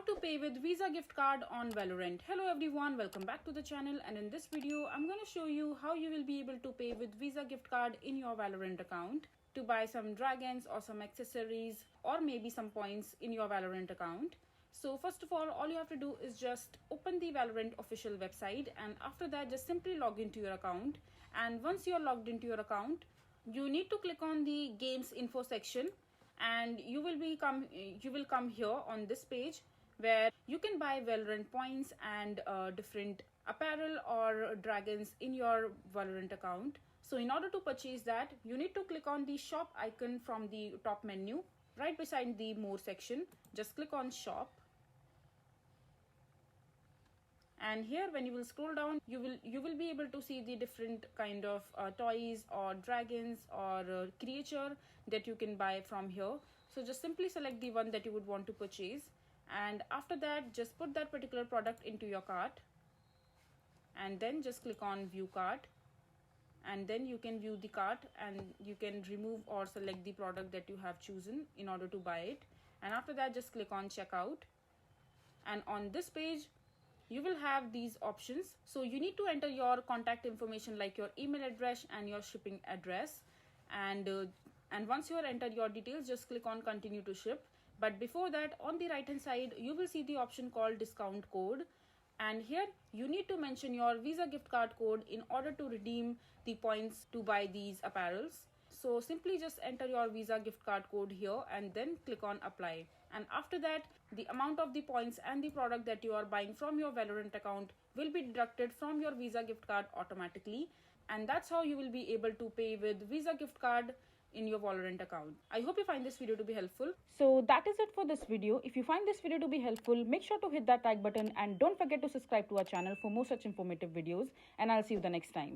to pay with Visa gift card on Valorant. Hello everyone, welcome back to the channel, and in this video I'm going to show you how you will be able to pay with Visa gift card in your Valorant account to buy some dragons or some accessories or maybe some points in your Valorant account. So first of all you have to do is just open the Valorant official website, and after that just simply log into your account. And once you're logged into your account, you need to click on the games info section, and you will come here on this page where you can buy Valorant points and different apparel or dragons in your Valorant account. So in order to purchase that, you need to click on the shop icon from the top menu right beside the more section. Just click on shop, and here when you will scroll down, you will be able to see the different kind of toys or dragons or creature that you can buy from here. So just simply select the one that you would want to purchase, and after that just put that particular product into your cart, and then just click on view cart, and then you can view the cart and you can remove or select the product that you have chosen in order to buy it. And after that just click on checkout, and on this page you will have these options. So you need to enter your contact information like your email address and your shipping address, and once you have entered your details, just click on continue to ship. But before that, on the right hand side you will see the option called discount code, and here you need to mention your Visa gift card code in order to redeem the points to buy these apparels. So simply just enter your Visa gift card code here and then click on apply. And after that, the amount of the points and the product that you are buying from your Valorant account will be deducted from your Visa gift card automatically. And that's how you will be able to pay with Visa gift card in your Valorant account. I hope you find this video to be helpful. So that is it for this video. If you find this video to be helpful, make sure to hit that like button and don't forget to subscribe to our channel for more such informative videos. And I'll see you the next time.